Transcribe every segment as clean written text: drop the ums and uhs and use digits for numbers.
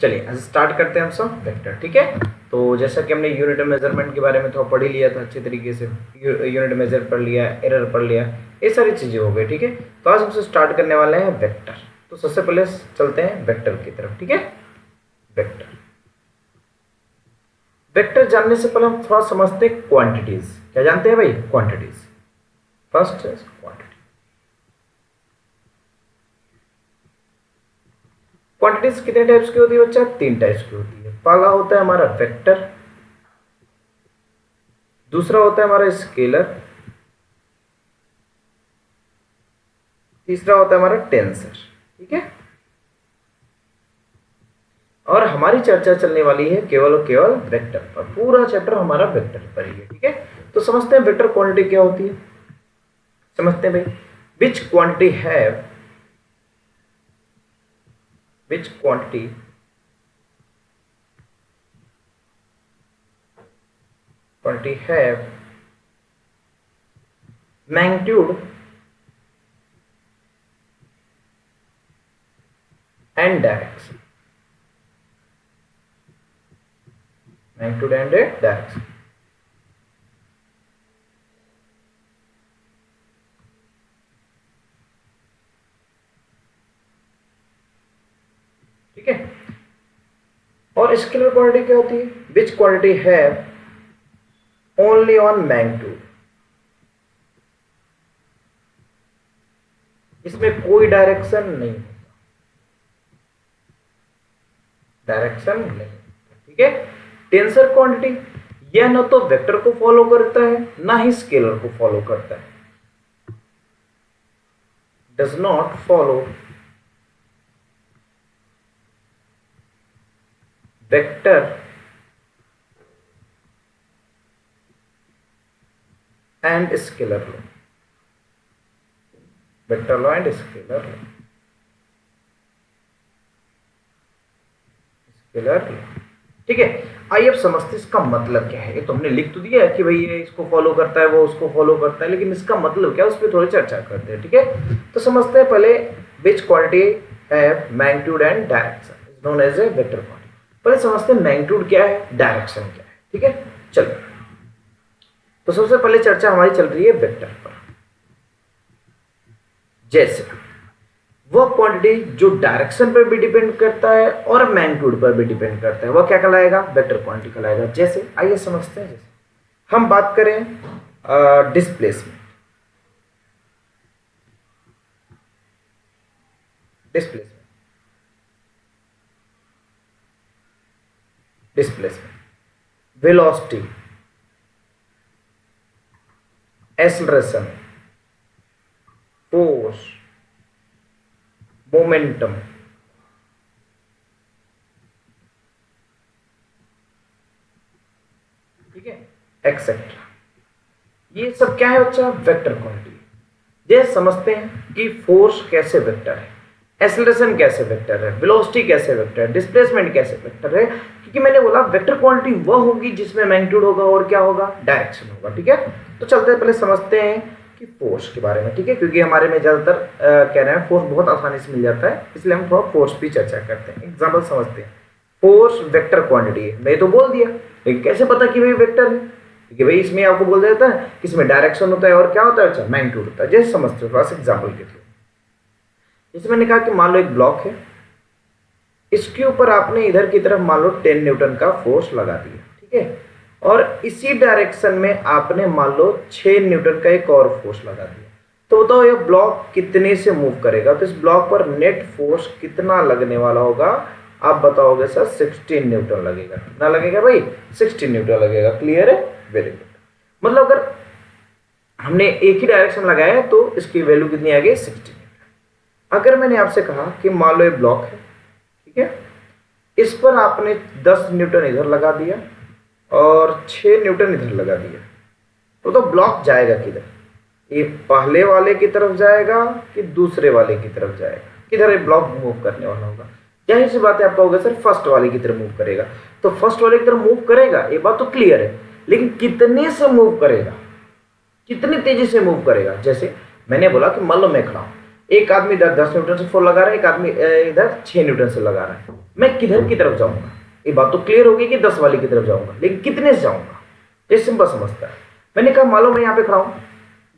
चलिए आज स्टार्ट करते हैं हम सब वेक्टर। ठीक है, तो जैसा कि हमने यूनिट मेजरमेंट के बारे में थोड़ा पढ़ ही लिया था अच्छे तरीके से, यूनिट मेजर पढ़ लिया, एरर पढ़ लिया, ये सारी चीज़ें हो गई। ठीक है, तो आज हमसे स्टार्ट करने वाले हैं वेक्टर। तो सबसे पहले चलते हैं वेक्टर की तरफ। ठीक है, वेक्टर वेक्टर जानने से पहले हम थोड़ा समझते हैं क्वांटिटीज। क्या जानते हैं भाई? क्वांटिटीज। First quantity. क्वांटिटीज कितने टाइप्स की होती है बच्चा? 3 टाइप्स की होती है। पहला होता है हमारा वेक्टर, दूसरा होता है हमारा स्केलर, तीसरा होता है हमारा टेंसर। ठीक है, और हमारी चर्चा चलने वाली है केवल और केवल वेक्टर पर। पूरा चैप्टर हमारा वेक्टर पर ही है। ठीक है, तो समझते हैं वेक्टर क्वांटिटी क्या होती है। समझते हैं भाई, विच quantity have magnitude and direction. Magnitude and direction. ठीक है, और स्केलर क्वांटिटी क्या होती है? विच quantity have only on magnitude. इसमें कोई डायरेक्शन नहीं, डायरेक्शन नहीं। ठीक है, टेंसर क्वांटिटी यह न तो वेक्टर को फॉलो करता है ना ही स्केलर को फॉलो करता है। Does not follow vector and scalar law. Vector law and scalar law. ठीक है, आइए अब समझते इसका मतलब क्या है। ये तो हमने लिख तो दिया है कि भाई ये इसको फॉलो करता है, वो उसको फॉलो करता है, लेकिन इसका मतलब क्या है उस पर थोड़ी चर्चा करते हैं। ठीक है, तो समझते हैं पहले which quantity have magnitude and direction is known as a vector quantity. पहले समझते हैं मैग्नीट्यूड क्या है, डायरेक्शन क्या है। ठीक है, चलो, तो सबसे पहले चर्चा हमारी चल रही है वेक्टर पर। जैसे वह क्वांटिटी जो डायरेक्शन पर भी डिपेंड करता है और मैग्नीट्यूड पर भी डिपेंड करता है, वह क्या कहलाएगा? वेक्टर क्वांटिटी कहलाएगा। जैसे आइए समझते हैं, जैसे हम बात करें displacement. Velocity, acceleration, force, momentum, ठीक है, एक्सेट्रा। ये सब क्या है बच्चा? Vector quantity. जैसे समझते हैं कि फोर्स कैसे वेक्टर है, एक्सेलरेशन कैसे वेक्टर है, वेलोसिटी कैसे वेक्टर है, डिस्प्लेसमेंट कैसे वेक्टर है। क्योंकि मैंने बोला वेक्टर क्वांटिटी वह होगी जिसमें मैग्नीट्यूड होगा और क्या होगा? डायरेक्शन होगा। ठीक है, तो चलते हैं पहले समझते हैं कि फोर्स के बारे में। ठीक है, क्योंकि हमारे में ज़्यादातर कह रहे हैं फोर्स बहुत आसानी से मिल जाता है, इसलिए हम थोड़ा फोर्स भी चर्चा करते हैं। एग्जाम्पल समझते हैं, फोर्स वेक्टर क्वांटिटी है, मैं तो बोल दिया, लेकिन कैसे पता कि भाई वेक्टर है? क्योंकि भाई इसमें आपको बोल देता है कि इसमें डायरेक्शन होता है और क्या होता है? अच्छा, मैग्नीट्यूड होता है। जैसे समझते हो थोड़ा सा एग्जाम्पल के थ्रू। जैसे मैंने कहा कि मान लो एक ब्लॉक है, इसके ऊपर आपने इधर की तरफ मान लो 10 न्यूटन का फोर्स लगा दिया। ठीक है, और इसी डायरेक्शन में आपने मान लो 6 न्यूटन का एक और फोर्स लगा दिया। तो बताओ ये ब्लॉक कितने से मूव करेगा? तो इस ब्लॉक पर नेट फोर्स कितना लगने वाला होगा? आप बताओगे सर 16 न्यूटन लगेगा। कितना लगेगा भाई? 16 न्यूटन लगेगा। क्लियर है? Very good. मतलब अगर हमने एक ही डायरेक्शन लगाया तो इसकी वैल्यू कितनी आ गई? 16 न्यूटन। अगर मैंने आपसे कहा कि मान लो ये ब्लॉक है, ठीक है, इस पर आपने 10 न्यूटन इधर लगा दिया और 6 न्यूटन इधर लगा दिया, तो ब्लॉक जाएगा किधर? ये पहले वाले की तरफ जाएगा कि दूसरे वाले की तरफ जाएगा? किधर ये ब्लॉक मूव करने वाला होगा? जाहिर सी बात है, आप कहोगे सर फर्स्ट वाले की तरफ मूव करेगा। तो फर्स्ट वाले की तरफ मूव करेगा, ये बात तो क्लियर है, लेकिन कितने से मूव करेगा, कितनी तेजी से मूव करेगा? जैसे मैंने बोला कि मान लो मैं खड़ा हूं, एक आदमी इधर 10 न्यूटन से फोर्स लगा रहा है, एक आदमी इधर 6 न्यूटन से लगा रहा है। मैं किधर की तरफ जाऊंगा? ये बात तो क्लियर होगी कि 10 वाली की तरफ जाऊंगा, लेकिन कितने से जाऊंगा ये सिंपल समझता है। मैंने कहा मान लो मैं यहाँ पे खड़ा हूँ,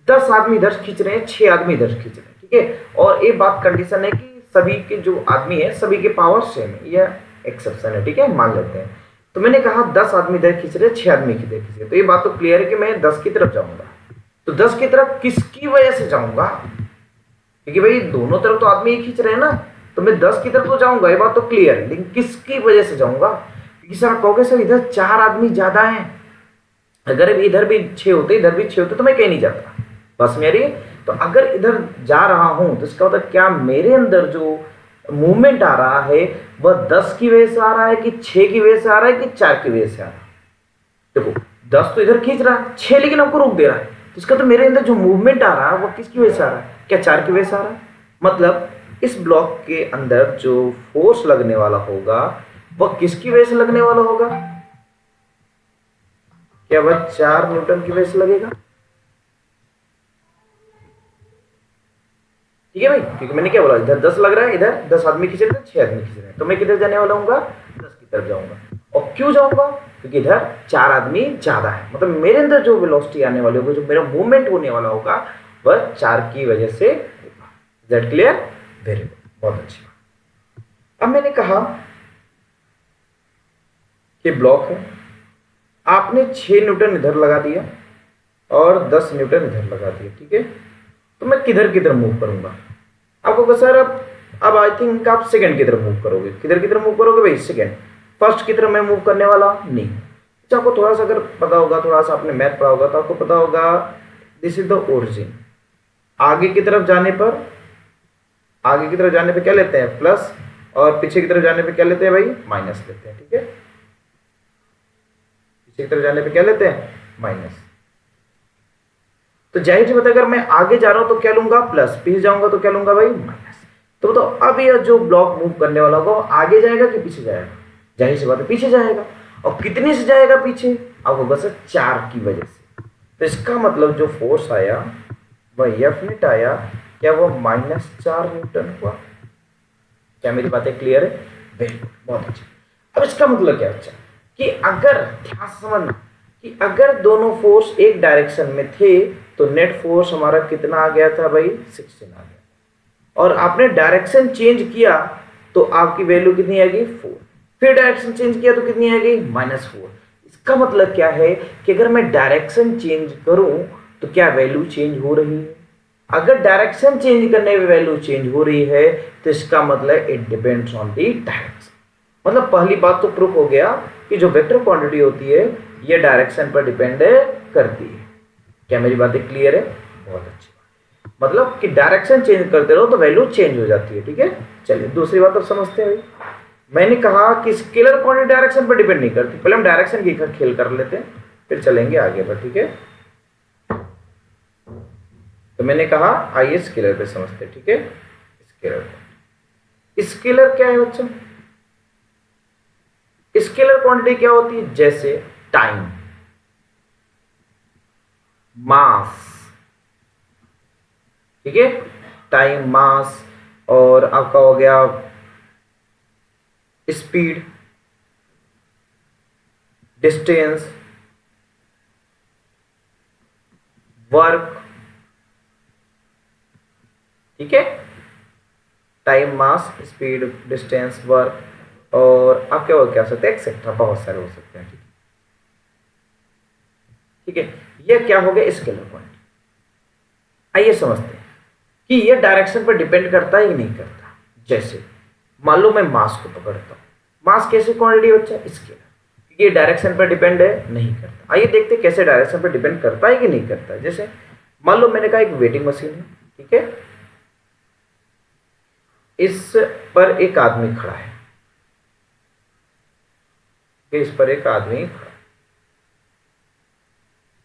10 आदमी इधर खींच रहे हैं, 6 आदमी इधर खींच रहे हैं, ठीक है। और ये बात कंडीशन है कि सभी के जो आदमी है सभी के पावर सेम है, यह एक्सेप्शन है, ठीक है, मान लेते हैं। तो मैंने कहा 10 आदमी इधर खींच रहे हैं, 6 आदमी इधर खींच रहे हैं, तो ये बात तो क्लियर है कि मैं 10 की तरफ जाऊंगा। तो 10 की तरफ किसकी वजह से जाऊंगा? क्योंकि भाई दोनों तरफ तो आदमी ही खींच रहे हैं ना, तो मैं 10 की तरफ तो जाऊंगा, ये बात तो क्लियर है, लेकिन किसकी वजह से जाऊंगा? क्योंकि सर आप कहोगे सर इधर 4 आदमी ज्यादा हैं, अगर इधर भी 6 होते इधर भी 6 होते तो मैं कहीं नहीं जाता। बस मेरी, तो अगर इधर जा रहा हूं तो इसका मतलब क्या मेरे अंदर जो मूवमेंट आ रहा है वह 10 की वजह से आ रहा है कि 6 की वजह से आ रहा है कि 4 की वजह से आ रहा है? देखो 10 तो इधर खींच रहा है, 6 लेकिन हमको रोक दे रहा है, तो इसका तो मेरे अंदर जो मूवमेंट आ रहा है वो किसकी वजह से आ रहा है? क्या 4 की वजह से आ रहा है? मतलब इस ब्लॉक के अंदर जो फोर्स लगने वाला होगा वह किसकी वजह से लगने वाला होगा? क्या वह 4 न्यूटन की वजह से लगेगा? ठीक है भाई, क्योंकि मैंने क्या बोला, इधर 10 लग रहा है, इधर 10 आदमी खींच रहे हैं, 6 आदमी खींच रहे हैं, तो मैं किधर जाने वाला हूँ? 10 की तरफ जाऊंगा। और क्यों जाऊंगा? क्योंकि इधर 4 आदमी ज्यादा है, मतलब मेरे अंदर जो वेलोसिटी आने वाली होगी, जो मेरा मूवमेंट होने वाला होगा वह 4 की वजह से होगा। That clear? वेरी गुड, बहुत अच्छी बात। अब मैंने कहा कि ब्लॉक है, आपने 6 न्यूटन इधर लगा दिया और 10 न्यूटन इधर लगा दिया, ठीक है। तो मैं किधर किधर मूव करूंगा? आपको सर अब आई थिंक आप सेकंड की तरफ मूव करोगे। किधर की तरफ मूव करोगे भाई? सेकंड। फर्स्ट की तरफ मैं मूव करने वाला नहीं। तो आपको थोड़ा सा अगर पता होगा, थोड़ा सा आपने मैथ पढ़ा होगा तो आपको पता होगा दिस इज द ओरिजिन। आगे की तरफ जाने पर, आगे की तरफ जाने पे क्या लेते हैं? प्लस, और पीछे की तरफ जाने पे क्या लेते हैं भाई? माइनस लेते हैं, ठीक है। पीछे की तरफ जाने पे क्या लेते हैं? माइनस। तो जाहिर सी बात है अगर मैं आगे जा रहा हूं तो क्या लूंगा? प्लस। पीछे जाऊंगा तो क्या लूंगा भाई? माइनस। तो बताओ अब यह जो ब्लॉक मूव करने वाला होगा आगे जाएगा कि पीछे जाएगा? जाहिर सी बात है पीछे जाएगा। और कितने से जाएगा पीछे? अब होगा सर 4 की वजह से। तो इसका मतलब जो फोर्स आया वह एफ नेट आया, क्या वो -4 न्यूटन हुआ? क्या मेरी बातें क्लियर है? वेरी गुड, बहुत अच्छा। अब इसका मतलब क्या बच्चा कि अगर ध्यान से समझना कि अगर दोनों फोर्स एक डायरेक्शन में थे तो नेट फोर्स हमारा कितना आ गया था भाई? 16 आ गया। और आपने डायरेक्शन चेंज किया तो आपकी वैल्यू कितनी आएगी? 4। फिर डायरेक्शन चेंज किया तो कितनी आएगी? -4। इसका मतलब क्या है कि अगर मैं डायरेक्शन चेंज करूं तो क्या वैल्यू चेंज हो रही है? अगर डायरेक्शन चेंज करने में वैल्यू चेंज हो रही है तो इसका मतलब it depends on the direction. मतलब पहली बात तो प्रूफ हो गया कि जो वेक्टर क्वांटिटी होती है ये डायरेक्शन पर डिपेंड करती है। क्या मेरी बातें क्लियर है? बहुत अच्छी बात। मतलब कि डायरेक्शन चेंज करते रहो तो वैल्यू चेंज हो जाती है, ठीक है। चलिए दूसरी बात अब समझते हैं। मैंने कहा कि स्केलर क्वांटिटी डायरेक्शन पर डिपेंड नहीं करती। पहले हम डायरेक्शन की खेल कर लेते हैं फिर चलेंगे आगे पर, ठीक है। तो मैंने कहा आइए स्केलर पे समझते हैं, ठीक है। स्केलर क्या है बच्चों? स्केलर क्वांटिटी क्या होती है? जैसे टाइम, मास, ठीक है, टाइम, मास, और आपका हो गया स्पीड, डिस्टेंस, वर्क, ठीक है। टाइम, मास, स्पीड, डिस्टेंस, वर्क, और आप क्या हो सकते हैं? एक्सेट्रा, बहुत सारे हो सकते हैं, ठीक है। ये क्या हो गया? Scalar quantity. आइए समझते हैं कि ये डायरेक्शन पर डिपेंड करता है कि नहीं करता। जैसे मान लो मैं मास को पकड़ता हूं। मास कैसे क्वांटिटी बच्चा? स्केलर। ये डायरेक्शन पर डिपेंड है? नहीं करता। आइए देखते हैं कैसे डायरेक्शन पर डिपेंड करता है कि नहीं करता है। जैसे मान लो मैंने कहा एक वेटिंग मशीन है, ठीक है, इस पर एक आदमी खड़ा है, इस पर एक आदमी खड़ा,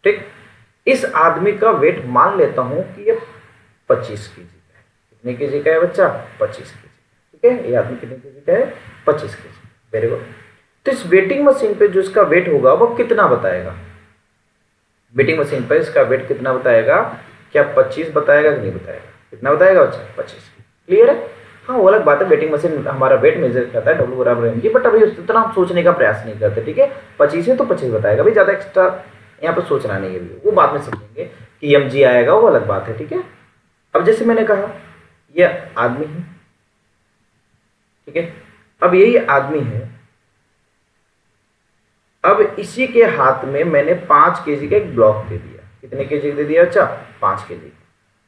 ठीक। इस आदमी का वेट मान लेता हूं कि ये 25 kg का है। कितने kg का है बच्चा? 25 kg, ठीक है। ये आदमी कितने kg का है? 25 kg। Very good. तो इस वेटिंग मशीन पे जो इसका वेट होगा वो कितना बताएगा? वेटिंग मशीन पर इसका वेट कितना बताएगा? क्या 25 बताएगा कि नहीं बताएगा? कितना बताएगा बच्चा? 25। क्लियर है? हाँ, वो अलग बात है, वेटिंग मशीन हमारा वेट मेजर करता है, W बराबर mg, बट अभी उतना हम सोचने का प्रयास नहीं करते। ठीक है, 25 है तो 25 बताएगा, भाई ज़्यादा एक्स्ट्रा यहाँ पर सोचना नहीं है, वो बाद में समझेंगे कि mg आएगा, वो अलग बात है। ठीक है, अब जैसे मैंने कहा यह आदमी है, ठीक है, अब यही आदमी है, अब इसी के हाथ में मैंने 5 kg का एक ब्लॉक दे दिया। कितने kg दे दिया बच्चा? 5 kg।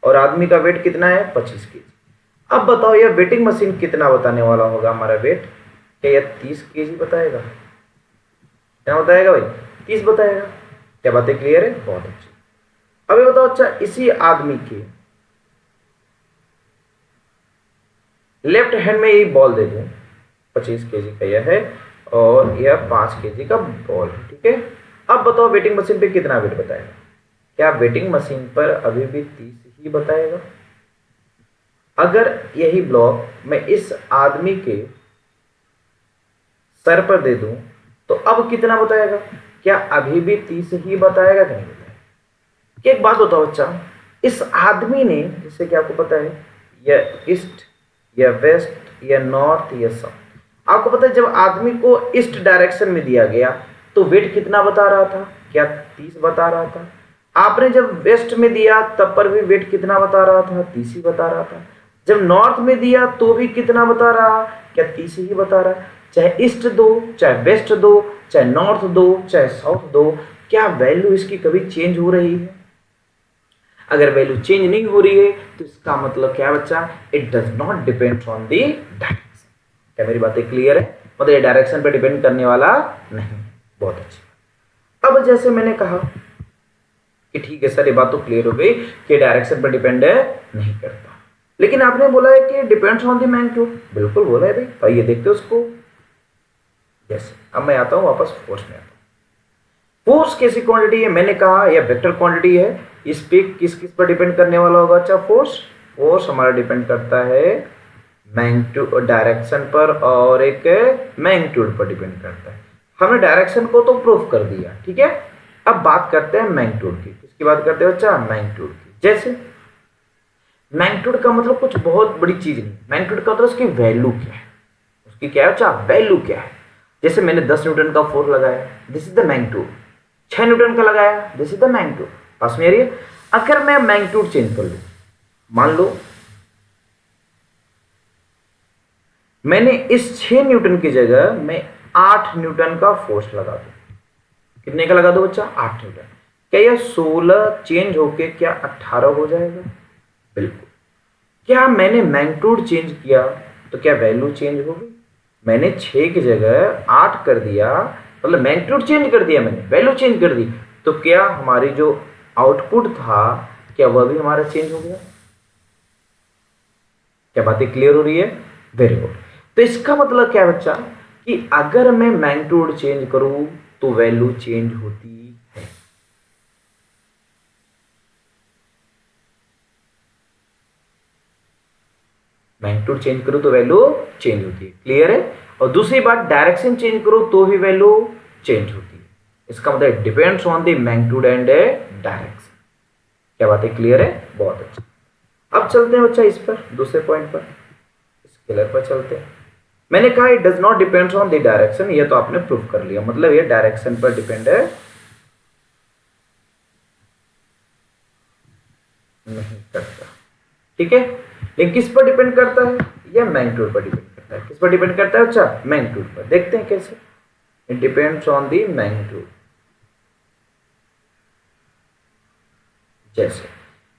और आदमी का वेट कितना है? 25 kg। अब बताओ यह वेटिंग मशीन कितना बताने वाला होगा हमारा वेट? क्या यह 30 kg बताएगा? क्या बताएगा भाई? 30 बताएगा। क्या बातें क्लियर है? बहुत अच्छी। अब ये बताओ अच्छा, इसी आदमी के लेफ्ट हैंड में ये बॉल दे दूं, 25 kg का यह है और यह 5 kg का बॉल है। ठीक है, अब बताओ वेटिंग मशीन पे कितना वेट बताएगा? क्या वेटिंग मशीन पर अभी भी 30 ही बताएगा? अगर यही ब्लॉक मैं इस आदमी के सर पर दे दूं तो अब कितना बताएगा? क्या अभी भी 30 ही बताएगा कि नहीं बताएगा? एक बात बताओ बच्चा, इस आदमी ने, जैसे कि आपको पता है, यह ईस्ट या वेस्ट या नॉर्थ या साउथ, आपको पता है जब आदमी को ईस्ट डायरेक्शन में दिया गया तो वेट कितना बता रहा था? क्या 30 बता रहा था? आपने जब वेस्ट में दिया तब पर भी वेट कितना बता रहा था? 30 ही बता रहा था। जब नॉर्थ में दिया तो भी कितना बता रहा? क्या 30 ही बता रहा? चाहे ईस्ट दो, चाहे वेस्ट दो, चाहे नॉर्थ दो, चाहे साउथ दो, क्या वैल्यू इसकी कभी चेंज हो रही है? अगर वैल्यू चेंज नहीं हो रही है तो इसका मतलब क्या बच्चा? It does not depend on the direction. क्या मेरी बातें क्लियर है? मतलब ये डायरेक्शन पे डिपेंड करने वाला नहीं। बहुत अच्छी। अब जैसे मैंने कहा कि ठीक है सर, ये बात तो क्लियर हो गई कि डायरेक्शन पर डिपेंड नहीं करता, लेकिन आपने बोला है कि डिपेंड्स ऑन द मैग्नीट्यूड। बिल्कुल बोला है भाई, आइए देखते हैं उसको। जैसे अब मैं आता हूं वापस फोर्स में आता हूं। फोर्स कैसी क्वांटिटी है? मैंने कहा यह वेक्टर क्वांटिटी है। इस पे किस किस पर डिपेंड करने वाला होगा? अच्छा, फोर्स हमारा डिपेंड करता है मैग्नीट्यूड, डायरेक्शन पर, और एक मैग्नीट्यूड पर डिपेंड करता है। हमने डायरेक्शन को तो प्रूफ कर दिया, ठीक है। अब बात करते हैं मैग्नीट्यूड की। किसकी बात करते हैं बच्चा? मैग्नीट्यूड की। जैसे मैग्नीट्यूड का मतलब कुछ बहुत बड़ी चीज नहीं, मैग्नीट्यूड का मतलब उसकी वैल्यू क्या है, उसकी क्या है बच्चा? वैल्यू क्या है। जैसे मैंने 10 न्यूटन का फोर्स लगाया, this is the magnitude. 6 Newton का लगाया, दिस इज द मैग्नीट्यूड। पास में आ रही है? अगर मैं मैग्नीट्यूड चेंज कर लूं, मान लो मैंने इस 6 न्यूटन की जगह मैं 8 न्यूटन का फोर्स लगा दूं, कितने का लगा दो बच्चा? 8 न्यूटन। क्या यह 16 चेंज होके क्या 18 हो जाएगा? बिल्कुल। क्या मैंने मैग्नीट्यूड चेंज किया तो क्या वैल्यू चेंज होगी? मैंने 6 की जगह 8 कर दिया, मतलब मैग्नीट्यूड चेंज कर दिया, मैंने वैल्यू चेंज कर दी, तो क्या हमारी जो आउटपुट था क्या वह भी हमारा चेंज हो गया? क्या बातें क्लियर हो रही है? Very good. तो इसका मतलब क्या है बच्चा कि अगर मैं मैग्नीट्यूड चेंज करूं तो वैल्यू चेंज होती है। मैग्नीट्यूड चेंज करो तो वैल्यू चेंज होती है, क्लियर है। और दूसरी बात, डायरेक्शन चेंज करो तो भी वैल्यू चेंज होती है। इसका मतलब depends on the magnitude and direction. क्या बात है? क्लियर है? बहुत अच्छा। अब चलते हैं बच्चा इस पर, दूसरे पॉइंट पर, स्केलर पर चलते हैं। मैंने कहा it does not depends on the direction, ये तो आपने प्रूफ कर लिया, मतलब ये डायरेक्शन पर डिपेंड है नहीं करता, ठीक है। लेकिन किस पर डिपेंड करता है? यह मैग्नीट्यूड पर डिपेंड करता है। किस पर डिपेंड करता है बच्चा? मैग्नीट्यूड पर। देखते हैं कैसे। It depends on the magnitude. जैसे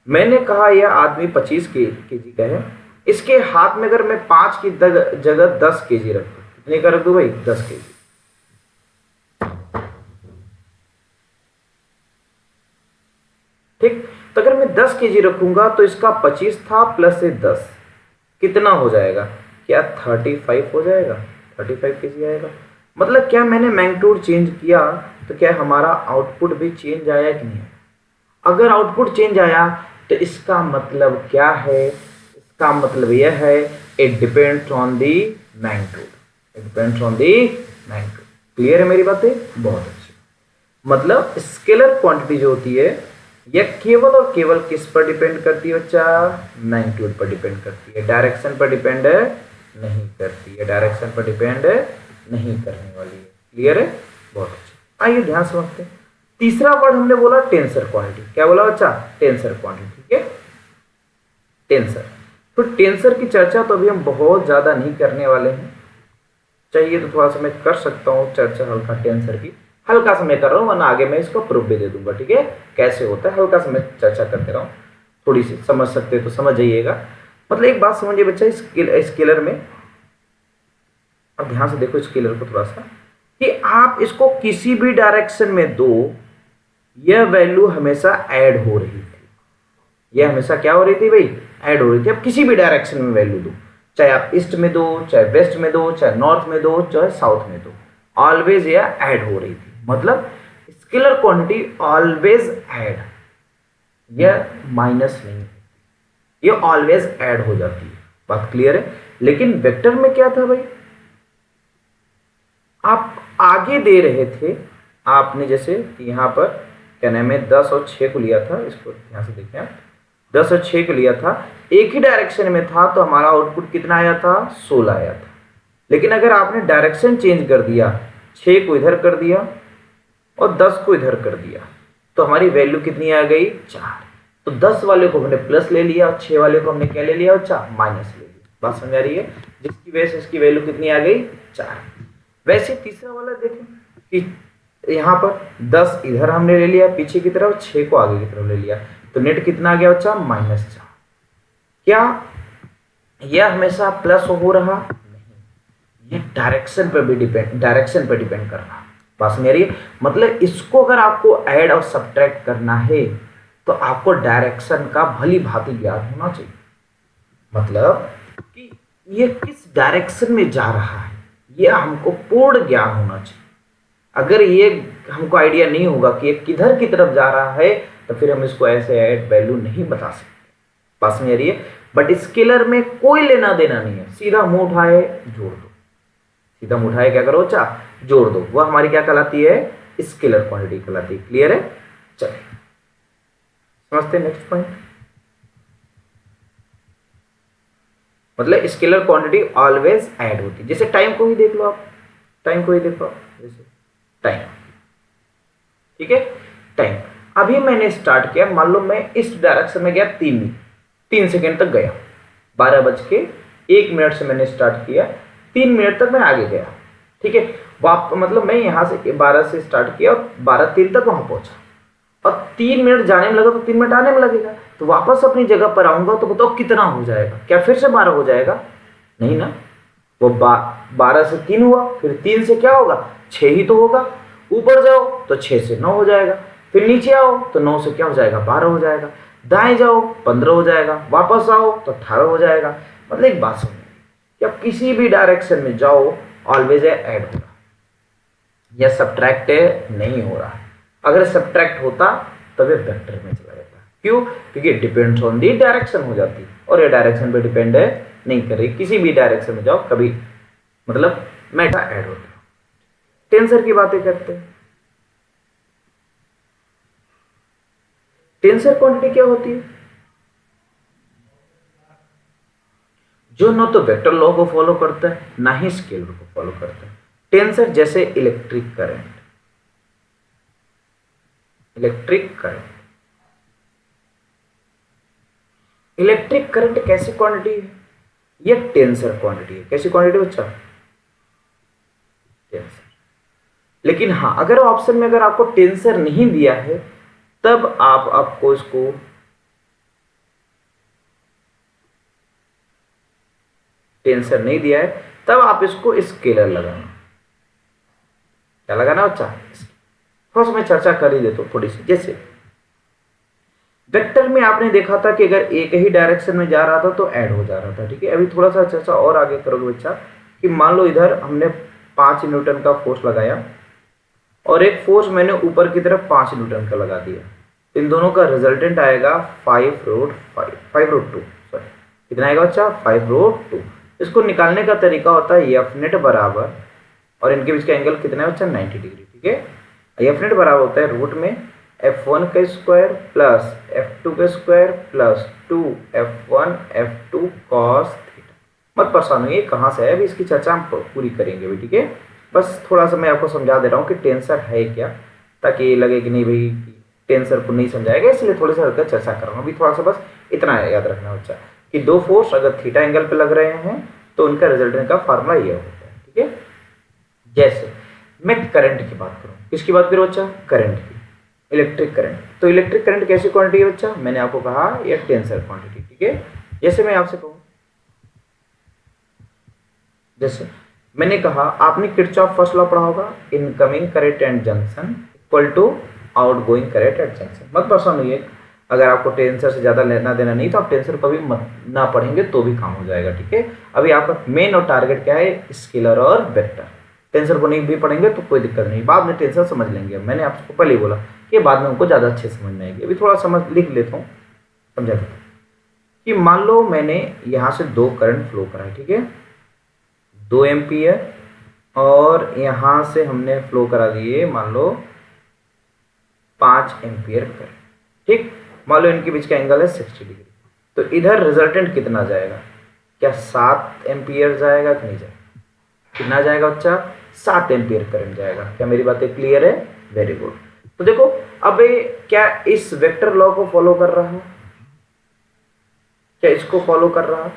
मैंने कहा यह आदमी 25 केजी का है, इसके हाथ में अगर मैं 5 की जगह 10 केजी रख दूं, कितने का रख दूं भाई? 10 केजी। ठीक, तो अगर मैं 10 केजी रखूंगा तो इसका 25 था प्लस से 10 कितना हो जाएगा? क्या 35 हो जाएगा? 35 केजी आएगा। मतलब क्या मैंने मैग्नीट्यूड चेंज किया तो क्या हमारा आउटपुट भी चेंज आया कि नहीं? अगर आउटपुट चेंज आया तो इसका मतलब क्या है? इसका मतलब यह है it depends on the magnitude. It depends on the magnitude. Clear है मेरी बातें? बहुत अच्छी। मतलब स्केलर क्वांटिटी जो होती है यह केवल और केवल किस पर डिपेंड करती है बच्चा, मैग्नीट्यूड पर डिपेंड करती है, डायरेक्शन पर डिपेंड नहीं करती है, डायरेक्शन पर डिपेंड नहीं करने वाली है। क्लियर है, बहुत अच्छा। आइए ध्यान से समझते हैं। तीसरा वर्ड हमने बोला टेंसर क्वांटिटी। क्या बोला बच्चा, टेंसर क्वांटिटी। ठीक है, टेंसर। तो टेंसर की चर्चा तो अभी हम बहुत ज्यादा नहीं करने वाले हैं, चाहिए तो थोड़ा सा मैं कर सकता हूँ चर्चा हल्का टेंसर की, हल्का सा मैं कर रहा हूँ, वरना आगे मैं इसको प्रूफ भी दे दूंगा। ठीक है, कैसे होता है हल्का सा मैं चर्चा करते रहा हूँ, थोड़ी सी समझ सकते तो समझ जाइएगा। मतलब एक बात समझिए बच्चा, स्केलर में अब ध्यान से देखो स्केलर को थोड़ा सा, कि आप इसको किसी भी डायरेक्शन में दो, यह वैल्यू हमेशा ऐड हो रही थी। यह हमेशा क्या हो रही थी भाई, ऐड हो रही थी। अब किसी भी डायरेक्शन में वैल्यू दो, चाहे आप ईस्ट में दो, चाहे वेस्ट में दो, चाहे नॉर्थ में दो, चाहे साउथ में दो, ऑलवेज यह ऐड हो रही थी। मतलब स्केलर क्वांटिटी ऑलवेज ऐड, यह माइनस नहीं है, यह ऑलवेज ऐड हो जाती है। बात क्लियर है। लेकिन वेक्टर में क्या था भाई, आप आगे दे रहे थे, आपने जैसे यहां पर क्या नाम है 10 और 6 को लिया था, इसको ध्यान से देखें आप, 10 और 6 को लिया था, एक ही डायरेक्शन में था, तो हमारा आउटपुट कितना आया था, 16 आया था। लेकिन अगर आपने डायरेक्शन चेंज कर दिया, 6 को इधर कर दिया और 10 को इधर कर दिया, तो हमारी वैल्यू कितनी आ गई, 4। तो 10 वाले को हमने प्लस ले लिया और 6 वाले को हमने क्या ले लिया बच्चा, माइनस ले लिया। बात समझ आ रही है, जिसकी वजह से इसकी वैल्यू कितनी आ गई, 4। वैसे तीसरा वाला देखें कि यहाँ पर 10 इधर हमने ले लिया पीछे की तरफ, 6 को आगे की तरफ ले लिया, तो नेट कितना आ गया बच्चा, -4। क्या यह हमेशा प्लस हो रहा, नहीं, ये डायरेक्शन पर भी डिपेंड, डायरेक्शन पर डिपेंड कर रहा। बात समझ आ रही है। मतलब इसको अगर आपको ऐड और सब्ट्रैक्ट करना है तो आपको डायरेक्शन का भली भांति ज्ञान होना चाहिए। मतलब कि ये किस डायरेक्शन में जा रहा है, यह हमको पूर्ण ज्ञान होना चाहिए। अगर ये हमको आइडिया नहीं होगा कि ये किधर की तरफ जा रहा है, तो फिर हम इसको ऐसे ऐड वैल्यू नहीं बता सकते। पास में आ रही है। बट स्केलर में कोई लेना देना नहीं है, सीधा मुंह उठाए जोड़ दो, सीधा मुंह उठाए क्या करो बच्चा, जोड़ दो, वह हमारी क्या कहलाती है, स्केलर क्वांटिटी कहलाती है। क्लियर है, चलिए समझते हैं नेक्स्ट पॉइंट। मतलब स्केलर क्वांटिटी ऑलवेज ऐड होती है। जैसे टाइम को ही देख लो आप, टाइम को ही देखो जैसे टाइम, ठीक है, टाइम अभी मैंने स्टार्ट किया, मान लो मैं इस डायरेक्शन में गया, 3 सेकेंड तक गया, 12:01 से मैंने स्टार्ट किया, 3 मिनट तक मैं आगे गया। ठीक है, मतलब मैं यहां से 12 से स्टार्ट किया और 12:03 तक वहां पहुंचा, और 3 मिनट जाने में लगा तो 3 मिनट आने में लगेगा, तो वापस अपनी जगह पर आऊंगा तो बताओ कितना हो जाएगा, क्या फिर से 12 हो जाएगा, नहीं ना। वो 12 से 3 हुआ, फिर 3 से क्या होगा, 6 ही तो होगा। ऊपर जाओ तो 6 से 9 हो जाएगा, फिर नीचे आओ तो 9 से क्या हो जाएगा, 12 हो जाएगा, दाएं जाओ 15 हो जाएगा, वापस आओ तो 18 हो जाएगा। मतलब एक बात समझिए कि आप किसी भी डायरेक्शन में जाओ ऑलवेज ऐड हो रहा, या सब्ट्रैक्ट नहीं हो रहा। अगर सब्ट्रैक्ट होता तब ये वेक्टर में चला जाता। क्यों, क्योंकि डिपेंड्स ऑन दी डायरेक्शन हो जाती, और ये डायरेक्शन पे डिपेंड नहीं कर रही। किसी भी डायरेक्शन में जाओ कभी मतलब मेटा ऐड होता है। टेंसर की बातें करते हैं। टेंसर क्वांटिटी क्या होती है, जो न तो वेक्टर लॉ को फॉलो करता है ना ही स्केलर को फॉलो करता है। टेंसर जैसे electric current, electric current, electric current कैसी क्वांटिटी है, यह टेंसर क्वांटिटी है। कैसी क्वांटिटी बच्चा, टेंसर। लेकिन हाँ, अगर ऑप्शन में अगर आपको टेंसर नहीं दिया है, तब आपको इसको टेंसर नहीं दिया है तब आप इसको स्केलर लगाना। क्या लगाना बच्चा, थोड़ा सा मैं चर्चा कर ही देता हूं थोड़ी सी। जैसे वेक्टर में आपने देखा था कि अगर एक ही डायरेक्शन में जा रहा था तो ऐड हो जा रहा था। ठीक है, अभी थोड़ा सा चर्चा और आगे करोगे बच्चा, कि मान लो इधर हमने 5 न्यूटन का फोर्स लगाया और एक फोर्स मैंने ऊपर की तरफ 5 न्यूटन का लगा दिया, इन दोनों का रिजल्टेंट आएगा 5√2, सॉरी कितना आएगा बच्चा, 5√2। इसको निकालने का तरीका होता है एफ नेट बराबर, और इनके बीच का एंगल कितना है बच्चा, 90 डिग्री। ठीक है, एफ नेट बराबर होता है रूट में F1 का स्क्वायर प्लस F2 का square plus 2F1 F2 cos theta. मत परेशान होइए कहाँ से है, अभी इसकी चर्चा हम पूरी करेंगे अभी, ठीक है। बस थोड़ा सा मैं आपको समझा दे रहा हूँ कि टेंसर है क्या, ताकि ये लगे कि नहीं भाई टेंसर को नहीं समझाएगा, इसलिए थोड़ी सा हल्का चर्चा कर रहा हूँ अभी। थोड़ा सा बस इतना याद रखना बच्चा कि दो फोर्स अगर थीटा एंगल पे लग रहे हैं तो उनका रिजल्टेंट का फार्मूला ये होता है, ठीक है। जैसे मैं करंट की बात करूँ, किसकी बात करूँ बच्चा, करंट की, इलेक्ट्रिक करंट। तो इलेक्ट्रिक करंट कैसी क्वांटिटी है बच्चा, मैंने आपको कहा ये टेंसर क्वांटिटी, ठीक है। जैसे मैं आपसे कहूँ, जैसे मैंने कहा आपने किरचॉफ फर्स्ट लॉ पढ़ा होगा, incoming current at junction equal to outgoing current at junction. मत परेशान होइए, अगर आपको टेंसर से ज़्यादा लेना देना नहीं तो आप टेंसर कभी मत ना पढ़ेंगे तो भी काम हो जाएगा, ठीक है। अभी आपका मेन और टारगेट क्या है, स्केलर और वेक्टर। टेंसर को नहीं भी पढ़ेंगे तो कोई दिक्कत नहीं, बाद में टेंसर समझ लेंगे। मैंने आपको पहले ही बोला कि बाद में उनको ज़्यादा अच्छे समझ में आएगी। अभी थोड़ा समझ लिख लेता हूँ, समझा देता हूँ कि मान लो मैंने यहाँ से दो करंट फ्लो करा है, ठीक है, 2 एम्पियर, और यहाँ से हमने फ्लो करा दिए मान लो 5 एम्पियर करंट, ठीक। मान लो इनके बीच का एंगल है 60 डिग्री, तो इधर रिजल्टेंट कितना जाएगा, क्या 7 एम्पियर जाएगा कि नहीं जाएगा, कितना जाएगा बच्चा, 7 एम्पियर करंट जाएगा। क्या मेरी बातें क्लियर है, वेरी गुड। तो देखो अब क्या इस वेक्टर लॉ को फॉलो कर रहा है, क्या इसको फॉलो कर रहा है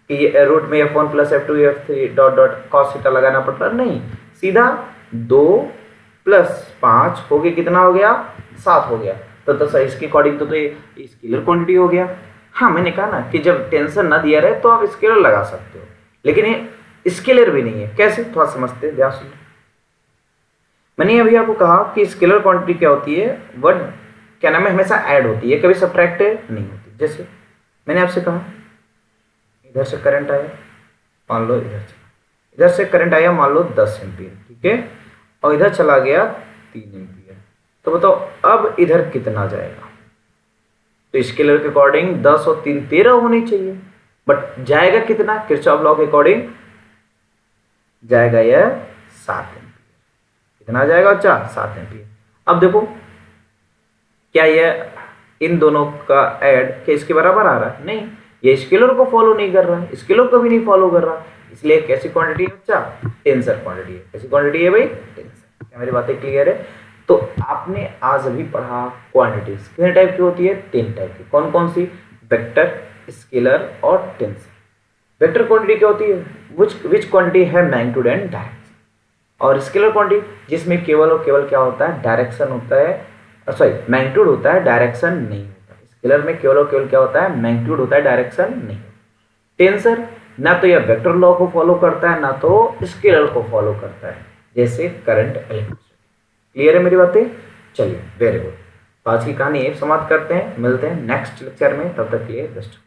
कि ये रूट में F1 plus F2 F3 dot dot cos theta लगाना पड़ता है, नहीं, सीधा 2 प्लस 5 हो गया, कितना हो गया, 7 हो गया। तो सर इसके अकॉर्डिंग तो ये स्केलर क्वांटिटी हो गया। हाँ मैंने कहा ना कि जब टेंशन ना दिया रहे तो आप स्केलर लगा सकते हो, लेकिन ये स्केलर भी नहीं है। कैसे, थोड़ा समझते हैं, ध्यान सुनिए। मैंने अभी आपको कहा कि स्केलर क्वांटिटी क्या होती है, वर्ड क्या नाम है, हमेशा ऐड होती है, कभी सब्ट्रैक्ट नहीं होती। जैसे मैंने आपसे कहा इधर से करंट आया, मान लो इधर से करंट आया मान लो 10 एम्पियर, ठीक है, और इधर चला गया 3 एम्पियर। तो बताओ अब इधर कितना जाएगा, तो स्केलर के अकॉर्डिंग 10 और 3 13 होनी चाहिए, बट जाएगा कितना, किरचॉफ लॉ के अकॉर्डिंग जाएगा यह 7 एम्पियर। कितना जाएगा बच्चा, 7 एम्पियर। अब देखो क्या यह इन दोनों का ऐड क्या इसके बराबर आ रहा है, नहीं, ये स्केलर को फॉलो नहीं कर रहा है, स्केलर को भी नहीं फॉलो कर रहा, इसलिए कैसी क्वांटिटी है बच्चा, टेंसर क्वांटिटी है। कैसी क्वांटिटी है भाई, टेंसर। क्या मेरी बातें क्लियर है। तो आपने आज अभी पढ़ा क्वांटिटीज कितने टाइप की होती है, 3 टाइप की। कौन कौन सी, वेक्टर, स्केलर और टेंसर। वेक्टर क्वांटिटी क्या होती है, विच क्वांटिटी है मैग्नीट्यूड एंड डायरेक्शन। और स्केलर क्वांटिटी जिसमें केवल और केवल क्या होता है, डायरेक्शन होता है, सॉरी मैग्नीट्यूड होता है, डायरेक्शन नहीं होता। स्केलर में केवल और केवल क्या होता है, मैग्नीट्यूड होता है, डायरेक्शन नहीं होता। टेंसर ना तो यह वेक्टर लॉ को फॉलो करता है ना तो स्केलर को फॉलो करता है, जैसे करंट, इलेक्ट्रिसिटी। क्लियर है मेरी बातें, चलिए वेरी गुड। आज की कहानी एक समाप्त करते हैं, मिलते हैं नेक्स्ट लेक्चर में, तब तक के लिए बेस्ट।